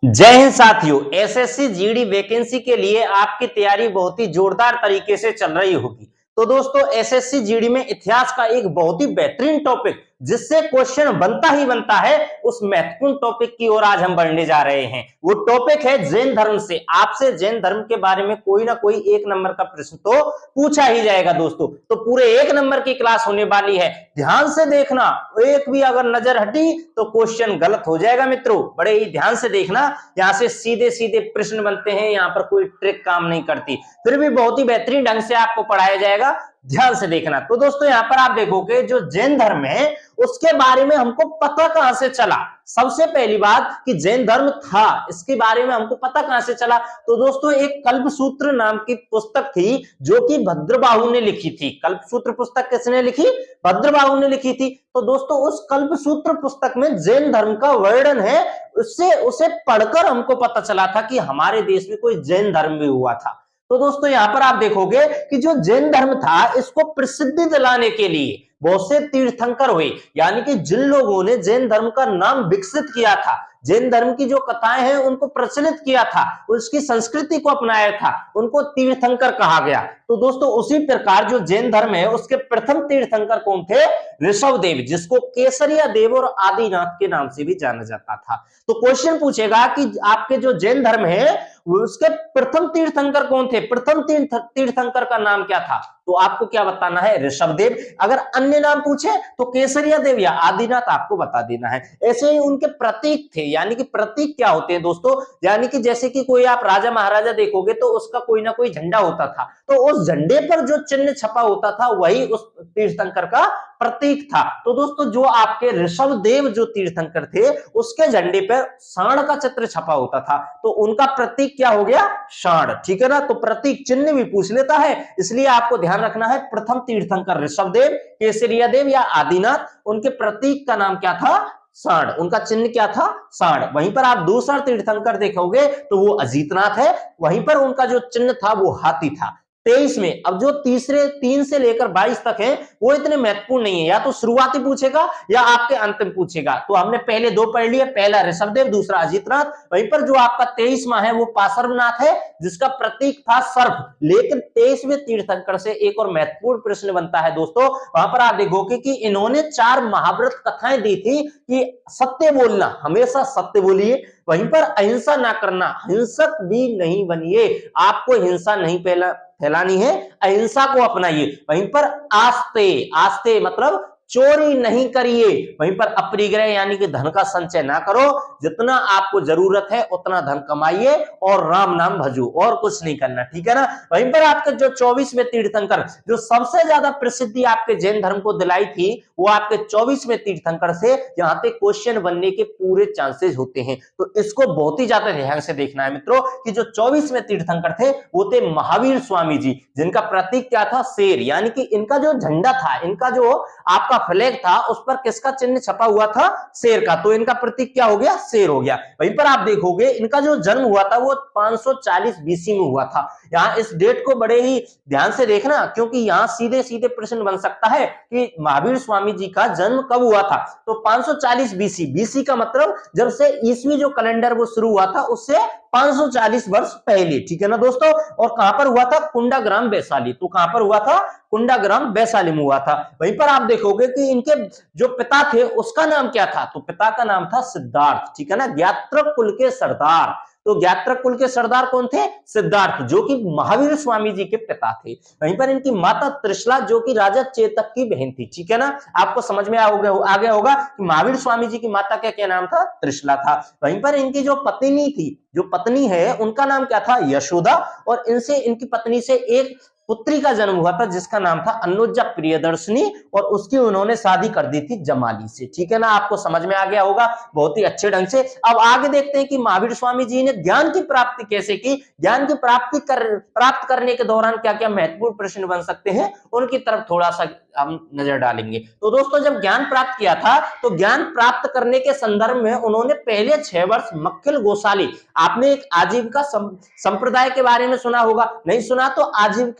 जय हिंद साथियों। SSC GD vacancy के लिए आपकी तैयारी बहुत ही जोरदार तरीके से चल रही होगी। तो दोस्तों, एसएससी जीडी में इतिहास का एक बहुत ही बेहतरीन टॉपिक जिससे क्वेश्चन बनता ही बनता है, उस महत्वपूर्ण टॉपिक की ओर आज हम बढ़ने जा रहे हैं। वो टॉपिक है जैन धर्म से। आपसे जैन धर्म के बारे में कोई ना कोई एक नंबर का प्रश्न तो पूछा ही जाएगा दोस्तों। तो पूरे एक नंबर की क्लास होने वाली है, ध्यान से देखना। एक भी अगर नजर हटी तो क्वेश्चन गलत हो जाएगा मित्रों, बड़े ही ध्यान से देखना। यहाँ से सीधे सीधे प्रश्न बनते हैं, यहाँ पर कोई ट्रिक काम नहीं करती, फिर भी बहुत ही बेहतरीन ढंग से आपको पढ़ाया जाएगा, ध्यान से देखना। तो दोस्तों, यहाँ पर आप देखोगे जो जैन धर्म है उसके बारे में हमको पता कहां से चला। सबसे पहली बात कि जैन धर्म था, इसके बारे में हमको पता कहां से चला। तो दोस्तों, एक कल्पसूत्र नाम की पुस्तक थी जो कि भद्रबाहु ने लिखी थी। कल्पसूत्र पुस्तक किसने लिखी? भद्रबाहु ने लिखी थी। तो दोस्तों, उस कल्पसूत्र पुस्तक में जैन धर्म का वर्णन है, उससे उसे पढ़कर हमको पता चला था कि हमारे देश में कोई जैन धर्म भी हुआ था। तो दोस्तों, यहां पर आप देखोगे कि जो जैन धर्म था इसको प्रसिद्धि दिलाने के लिए बहुत से तीर्थंकर हुए, यानी कि जिन लोगों ने जैन धर्म का नाम विकसित किया था, जैन धर्म की जो कथाएं हैं उनको प्रचलित किया था, उसकी संस्कृति को अपनाया था, उनको तीर्थंकर कहा गया। तो दोस्तों, उसी प्रकार जो जैन धर्म है उसके प्रथम तीर्थंकर कौन थे? ऋषभ देव, जिसको केसरिया देव और आदिनाथ के नाम से भी जाना जाता था। तो क्वेश्चन पूछेगा कि आपके जो जैन धर्म है उसके प्रथम तीर्थंकर कौन थे? प्रथम तीर्थंकर का नाम क्या था? तो आपको क्या बताना है? ऋषभ देव। अगर अन्य नाम पूछे तो केसरिया देव या आदिनाथ आपको बता देना है। ऐसे ही उनके प्रतीक थे, यानी कि प्रतीक क्या होते हैं दोस्तों? यानी कि जैसे कि कोई आप राजा महाराजा देखोगे तो उसका कोई ना कोई झंडा होता था, तो उस झंडे पर जो चिन्ह छपा होता था वही उस तीर्थंकर का प्रतीक था। तो दोस्तों, जो आपके ऋषभ देव जो तीर्थंकर थे उसके झंडे पर सांड का चित्र छपा होता था, तो उनका प्रतीक क्या हो गया? सांड। ठीक है ना? तो प्रतीक चिन्ह भी पूछ लेता है, इसलिए आपको ध्यान रखना है। प्रथम तीर्थंकर ऋषभ देव, केसरिया देव या आदिनाथ, उनके प्रतीक का नाम क्या था? सांड। उनका चिन्ह क्या था? सांड। वहीं पर आप दूसरा तीर्थंकर देखोगे तो वो अजीतनाथ है, वहीं पर उनका जो चिन्ह था वो हाथी था। 23 में अब जो तीसरे 3 से लेकर 22 तक है वो इतने महत्वपूर्ण नहीं है, या तो शुरुआती पूछेगा या आपके अंत में पूछेगा। तो हमने पहले दो पढ़ लिए, पहला ऋषभदेव, दूसरा अजीतनाथ। वहीं पर जो आपका 23वां है वो पार्श्वनाथ है, जिसका प्रतीक था सर्प। लेकिन 23वें तीर्थंकर से एक और महत्वपूर्ण प्रश्न बनता है दोस्तों। वहां पर आप देखोगे कि इन्होंने 4 महाव्रत कथाएं दी थी कि सत्य बोलना, हमेशा सत्य बोलिए, वहीं पर अहिंसा ना करना, हिंसक भी नहीं बनिए, आपको हिंसा नहीं फैलानी है, अहिंसा को अपनाइए। वहीं पर आस्ते, आस्ते मतलब चोरी नहीं करिए, वहीं पर अपरिग्रह यानी कि धन का संचय ना करो, जितना आपको जरूरत है उतना धन कमाइए और राम नाम भजो, और कुछ नहीं करना। ठीक है ना? वहीं पर आपके जो 24वें तीर्थंकर, जो सबसे ज्यादा प्रसिद्धि आपके जैन धर्म को दिलाई थी, वो आपके 24वें तीर्थंकर से यहाँ पे क्वेश्चन बनने के पूरे चांसेस होते हैं। तो इसको बहुत ही ज्यादा ध्यान से देखना है मित्रों कि जो 24वें तीर्थंकर थे वो थे महावीर स्वामी जी, जिनका प्रतीक क्या था? शेर। यानी कि इनका जो झंडा था, इनका जो आपका फ्लैग था, उस पर किसका चिन्ह छपा हुआ था? शेर का। तो इनका प्रतीक क्या हो गया? शेर हो गया। वहीं पर आप देखोगे इनका जो जन्म हुआ था वो 540 बीसी में हुआ था। यहाँ इस डेट को बड़े ही ध्यान से देखना, क्योंकि यहाँ सीधे सीधे प्रश्न बन सकता है कि महावीर स्वामी जी का जन्म कब हुआ था। तो 540 बीसी, बीसी का मतलब जब से ईस्वी जो कैलेंडर वो शुरू हुआ था उससे 540 वर्ष पहले। ठीक है ना दोस्तों? और कहां पर हुआ था? कुंडाग्राम वैशाली। तो कहां पर हुआ था? कुंडाग्राम वैशाली में हुआ था। वहीं पर आप देखोगे कि इनके जो पिता थे उसका नाम क्या था? तो पिता का नाम था सिद्धार्थ। ठीक है ना? ज्ञात्रक कुल के सरदार। तो ज्ञात्रक कुल के सरदार कौन थे? सिद्धार्थ, जो कि महावीर स्वामी जी के पिता थे। वहीं पर इनकी माता त्रिशला, जो कि राजा चेतक की बहन थी। ठीक है ना? आपको समझ में आ गया होगा कि महावीर स्वामी जी की माता का क्या नाम था? त्रिशला था। वहीं पर इनकी जो पत्नी थी, जो पत्नी है, उनका नाम क्या था? यशोदा। और इनसे, इनकी पत्नी से एक पुत्री का जन्म हुआ था जिसका नाम था अनुजा प्रियदर्शनी, और उसकी उन्होंने शादी कर दी थी जमाली से। ठीक है ना? आपको समझ में आ गया होगा बहुत ही अच्छे ढंग से। अब आगे देखते हैं कि महावीर स्वामी जी ने ज्ञान की प्राप्ति कैसे की, ज्ञान की प्राप्त करने के दौरान क्या क्या महत्वपूर्ण प्रश्न बन सकते हैं, उनकी तरफ थोड़ा सा हम नजर डालेंगे। तो दोस्तों, जब ज्ञान प्राप्त किया था तो ज्ञान प्राप्त करने के संदर्भ में उन्होंने पहले 6 वर्ष मक्खिल गोसाली, आपने एक आजीविका संप्रदाय के बारे में सुना होगा, नहीं सुना तो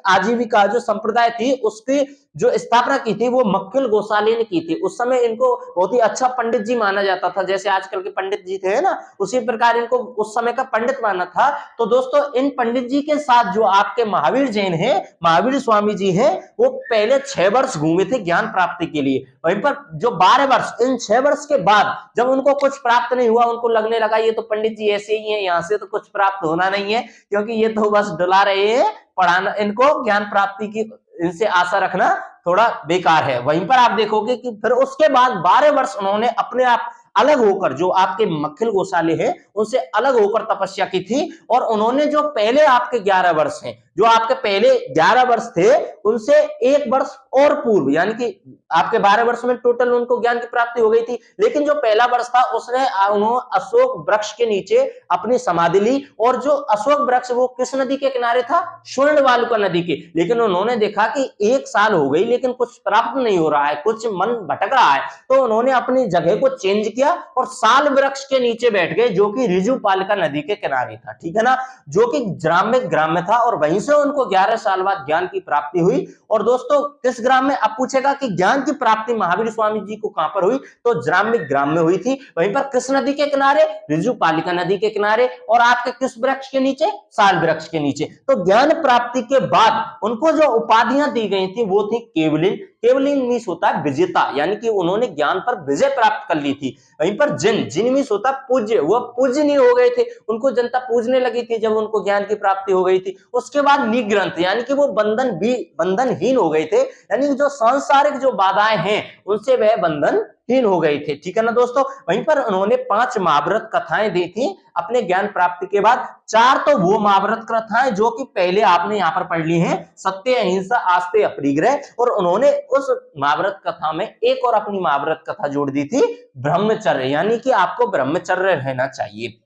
आजीविका जो संप्रदाय थी उसकी जो स्थापना की थी वो मक्खिल गोसाली ने की थी। उस समय इनको बहुत ही अच्छा पंडित जी माना जाता था, जैसे आजकल के पंडित जी थे ना, उसी प्रकार इनको उस समय का पंडित माना था। तो दोस्तों इन पंडित जी के साथ जो आपके महावीर जैन है, महावीर स्वामी जी है, वो पहले 6 वर्ष घूमे थे ज्ञान प्राप्ति के लिए। वहीं पर जो 12 वर्ष, इन 6 वर्ष के बाद जब उनको कुछ प्राप्त नहीं हुआ, उनको लगने लगा ये तो पंडित जी ऐसे ही हैं, यहाँ से तो कुछ प्राप्त होना नहीं है, क्योंकि ये तो बस डुला रहे हैं, पढ़ाना, इनको ज्ञान प्राप्ति की इनसे आशा रखना थोड़ा बेकार है। वहीं पर आप देखोगे कि फिर उसके बाद 12 वर्ष उन्होंने अपने आप अलग होकर, जो आपके मक्खिल गोसाले हैं उनसे अलग होकर तपस्या की थी, और उन्होंने जो पहले आपके 11 वर्ष हैं, जो आपके पहले 11 वर्ष थे, उनसे 1 वर्ष और पूर्व, यानी कि आपके 12 वर्ष में टोटल उनको ज्ञान की प्राप्ति हो गई थी, लेकिन जो पहला वर्ष था उसने उन्होंने अशोक वृक्ष के नीचे अपनी समाधि ली। और जो अशोक वृक्ष वो किस नदी के किनारे था? स्वर्णवालुका नदी के। लेकिन उन्होंने देखा कि 1 साल हो गई लेकिन कुछ प्राप्त नहीं हो रहा है, कुछ मन भटक रहा है, तो उन्होंने अपनी जगह को चेंज किया और साल वृक्ष के नीचे बैठ गए, जो कि ऋजुपालिका नदी के किनारे था, ठीक है ना, जो कि ग्राम में था, और वहीं से उनको 11 साल बाद ज्ञान की प्राप्ति हुई। और दोस्तों किस ग्राम में? अब पूछेगा कि ज्ञान की प्राप्ति महावीर स्वामी जी को कहां पर हुई, तो ग्राम में हुई थी। वहीं पर किस नदी के किनारे? ऋजुपालिका नदी के किनारे। और आपके किस वृक्ष के नीचे? साल वृक्ष के नीचे। तो ज्ञान प्राप्ति के बाद उनको जो उपाधियां दी गई थी वो थी केवलिन। केवलिन मीन्स होता है विजेता, यानी कि उन्होंने ज्ञान पर विजय प्राप्त कर ली थी। वहीं पर जिन मीन्स होता है पूज्य, वो पूजनीय हो गए थे, उनको जनता पूजने लगी थी जब उनको ज्ञान की प्राप्ति हो गई थी। उसके बाद निग्रंथ, यानी कि वो बंधनहीन हो गए थे, यानी कि जो सांसारिक जो बाधाएं हैं उनसे वह बंधनहीन हो गए थे, ठीक है ना दोस्तों। वहीं पर उन्होंने 5 महाभारत कथाएं दी थी अपने ज्ञान प्राप्ति के बाद। 4 तो वो महाभारत कथाएं जो कि पहले आपने यहां पर पढ़ ली हैं, सत्य, अहिंसा, आस्ते, अपरिग्रह, और उन्होंने उस महाभारत कथा में एक और अपनी महाभारत कथा जोड़ दी थी, ब्रह्मचर्य, यानी कि आपको ब्रह्मचर्य रहना चाहिए।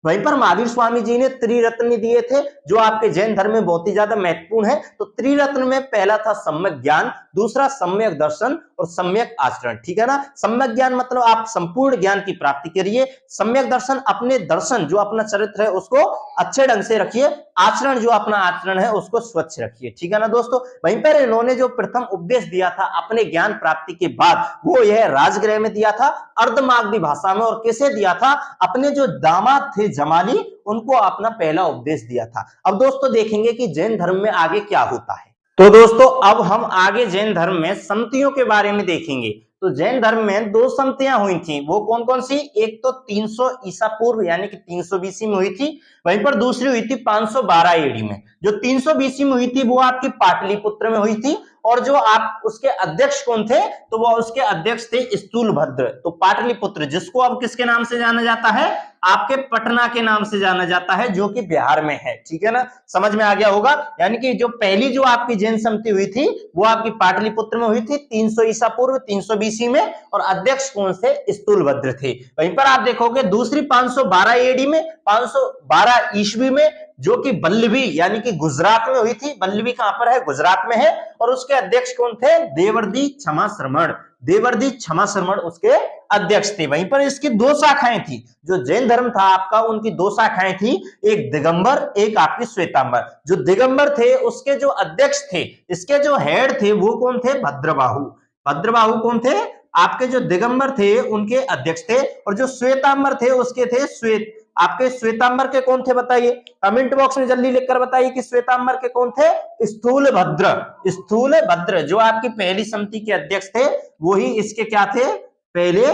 वहीं पर महावीर स्वामी जी ने त्रिरत्न दिए थे, जो आपके जैन धर्म में बहुत ही ज्यादा महत्वपूर्ण है। तो त्रिरत्न में पहला था सम्यक ज्ञान, दूसरा सम्यक दर्शन और सम्यक आचरण, ठीक है ना। सम्यक ज्ञान मतलब आप संपूर्ण ज्ञान की प्राप्ति करिए, सम्यक दर्शन अपने दर्शन, जो अपना चरित्र है उसको अच्छे ढंग से रखिए, आचरण, जो अपना आचरण है उसको स्वच्छ रखिए, ठीक है ना दोस्तों। वहीं पर इन्होंने जो प्रथम उपदेश दिया था अपने ज्ञान प्राप्ति के बाद, वो यह राजगृह में दिया था, अर्धमागधी भाषा में। और किसे दिया था? अपने जो दामाद थे जमाली, उनको अपना पहला उपदेश दिया था। अब दोस्तों देखेंगे कि जैन धर्म में आगे क्या होता है। तो दोस्तों अब हम आगे जैन धर्म में संमतियों के बारे में देखेंगे। तो जैन धर्म में 2 संमतियां हुई थी, वो कौन कौन सी? एक तो 300 ईसा पूर्व यानी कि 300 बीसी में हुई थी, वहीं पर दूसरी हुई थी 512 एडी में। जो 300 बीसी में हुई थी वो आपकी पाटलिपुत्र में हुई थी, और जो आप उसके अध्यक्ष कौन थे? तो वो उसके अध्यक्ष थे स्थूलभद्र। तो पाटलिपुत्र, जिसको अब किसके नाम से जाना जाता है? आपके पटना के नाम से जाना जाता है, जो कि बिहार में है, ठीक है ना, समझ में आ गया होगा। यानी कि जो पहली जो आपकी जैन संमति हुई थी वो आपकी पाटलिपुत्र में हुई थी 300 ईसा पूर्व 300 बीसी में, और अध्यक्ष कौन से? स्थूलभद्र थे। वहीं पर आप देखोगे दूसरी 512 एडी में, 512 ईस्वी में, जो कि बल्लभी यानी कि गुजरात में हुई थी। बल्लभी कहां पर है? गुजरात में है। और उसके अध्यक्ष कौन थे? देवर्दी क्षमा श्रमण। देवर्दी क्षमा श्रमण उसके अध्यक्ष थे। वहीं पर इसकी 2 शाखाएं थी, जो जैन धर्म था आपका, उनकी 2 शाखाएं थी, एक दिगंबर, एक आपकी श्वेतांबर। जो दिगंबर थे उसके जो अध्यक्ष थे, इसके जो हेड थे वो कौन थे? भद्रबाहु। भद्रबाहु कौन थे? आपके जो दिगंबर थे उनके अध्यक्ष थे, और जो श्वेतांबर थे उसके थे श्वेत। आपके श्वेतांबर के कौन थे बताइए? कमेंट बॉक्स में जल्दी लिखकर बताइए कि श्वेतांबर के कौन थे? स्थूलभद्र। स्थूलभद्र जो आपकी पहली समिति के अध्यक्ष थे, वही इसके क्या थे? पहले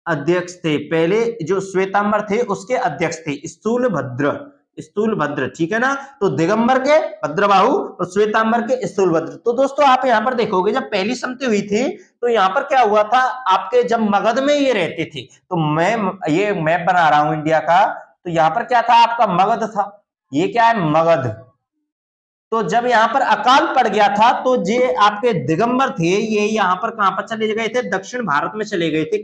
अध्यक्ष थे। पहले जो श्वेतांबर थे उसके अध्यक्ष थे स्थूलभद्र। स्थूलभद्र, ठीक है ना। तो दिगंबर के भद्रबाहु और श्वेतांबर के स्थूलभद्र। तो दोस्तों आप यहां पर देखोगे जब पहली समिति हुई थी तो यहां पर क्या हुआ था? आपके जब मगध में ये रहते थे, तो मैं ये मैप बना रहा हूं इंडिया का, तो यहां पर क्या था? आपका मगध था। ये क्या है? मगध। तो जब यहां पर अकाल पड़ गया था तो ये आपके दिगंबर थे, ये यहां पर कहां पर चले गए थे? दक्षिण भारत में चले गए थे,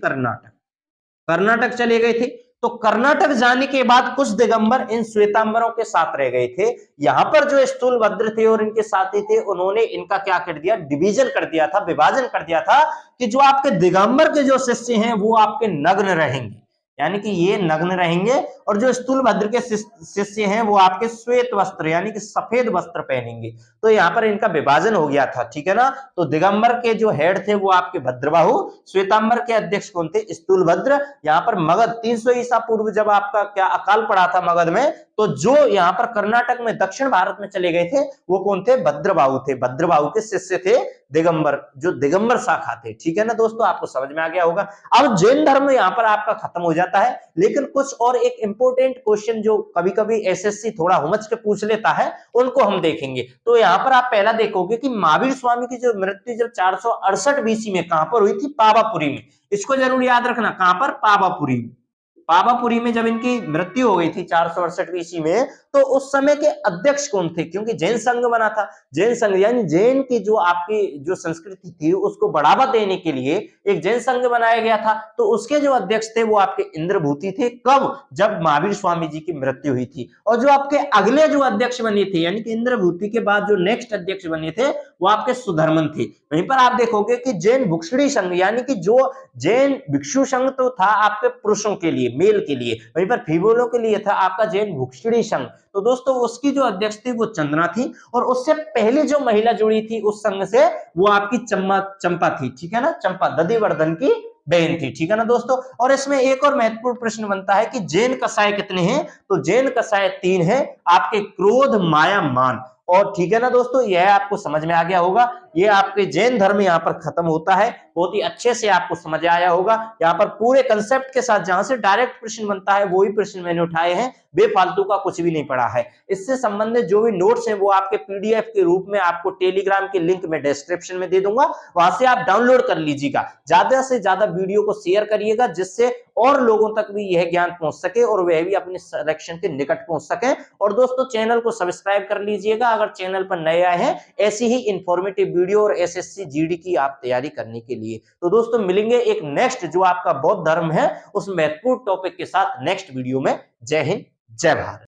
कर्नाटक चले गए थे। तो कर्नाटक जाने के बाद कुछ दिगंबर इन श्वेतांबरों के साथ रह गए थे। यहां पर जो स्थूलभद्र थे और इनके साथी थे, उन्होंने इनका क्या कर दिया? डिवीजन कर दिया था, विभाजन कर दिया था, कि जो आपके दिगंबर के जो शिष्य हैं वो आपके नग्न रहेंगे, यानी कि ये नग्न रहेंगे, और जो स्थूलभद्र के शिष्य हैं वो आपके श्वेत वस्त्र यानी कि सफेद वस्त्र पहनेंगे। तो यहाँ पर इनका विभाजन हो गया था, ठीक है ना। तो दिगंबर के जो हेड थे वो आपके भद्रबाहु, श्वेतांबर के अध्यक्ष कौन थे, स्थूलभद्र। यहाँ पर मगध 300 ईसा पूर्व जब आपका क्या अकाल पड़ा था मगध में, तो जो यहाँ पर कर्नाटक में दक्षिण भारत में चले गए थे वो कौन थे, भद्रबाहु थे। भद्रबाहु के शिष्य थे दिगंबर, जो दिगंबर शाखा थे, ठीक है ना दोस्तों, आपको समझ में आ गया होगा। अब जैन धर्म यहाँ पर आपका खत्म हो जाता है, लेकिन कुछ और एक इंपॉर्टेंट क्वेश्चन जो कभी कभी एसएससी थोड़ा हुमच के पूछ लेता है उनको हम देखेंगे। तो यहाँ पर आप पहला देखोगे कि महावीर स्वामी की जो मृत्यु जब 468 बीसी में कहां पर हुई थी, पावापुरी में। इसको जरूर याद रखना, कहां पर, पावापुरी में। पावापुरी में जब इनकी मृत्यु हो गई थी 468 ईस्वी में, तो उस समय के अध्यक्ष कौन थे, क्योंकि जैन संघ बना था। जैन संघ यानी जैन की जो आपकी जो संस्कृति थी उसको बढ़ावा देने के लिए एक जैन संघ बनाया गया था। तो उसके जो अध्यक्ष थे वो आपके इंद्रभूति थे। कब, जब महावीर स्वामी जी की मृत्यु हुई थी। और जो आपके अगले जो अध्यक्ष बने थे, यानी कि इंद्रभूति के बाद जो नेक्स्ट अध्यक्ष बने थे वो आपके सुधर्मन थे। वहीं पर आप देखोगे कि जैन भुक्षुड़ी संघ, यानी कि जो जैन भिक्षु संघ तो था आपके पुरुषों के लिए, मेल के लिए, वहीं पर फीमेलों के लिए था आपका जैन भुक्षुड़ी संघ। तो दोस्तों उसकी जो अध्यक्ष थी वो चंद्रा थी, और उससे पहले जो महिला जुड़ी थी उस संघ से वो आपकी चंपा थी, ठीक है ना, चंपा दधिवर्धन की बहन थी, ठीक है ना दोस्तों। और इसमें एक और महत्वपूर्ण प्रश्न बनता है कि जैन कसाय कितने हैं, तो जैन कसाय 3 हैं आपके, क्रोध, माया, मान। और ठीक है ना दोस्तों, यह आपको समझ में आ गया होगा। ये आपके जैन धर्म यहाँ पर खत्म होता है, बहुत ही अच्छे से आपको समझ आया होगा। यहाँ पर पूरे कंसेप्ट के साथ जहां से डायरेक्ट प्रश्न बनता है वही प्रश्न मैंने उठाए हैं, बेफालतू का कुछ भी नहीं पढ़ा है। इससे संबंधित जो भी नोट्स हैं वो आपके पीडीएफ के रूप में आपको टेलीग्राम के लिंक में डिस्क्रिप्शन में दे दूंगा, वहां से आप डाउनलोड कर लीजिएगा। ज्यादा से ज्यादा वीडियो को शेयर करिएगा जिससे और लोगों तक भी यह ज्ञान पहुंच सके और वह भी अपने सिलेक्शन के निकट पहुंच सके। और दोस्तों चैनल को सब्सक्राइब कर लीजिएगा अगर चैनल पर नए आए हैं ऐसी ही इंफॉर्मेटिव वीडियो और एसएससी जीडी की आप तैयारी करने के लिए। तो दोस्तों मिलेंगे एक नेक्स्ट जो आपका बौद्ध धर्म है उस महत्वपूर्ण टॉपिक के साथ नेक्स्ट वीडियो में। जय हिंद, जय भारत।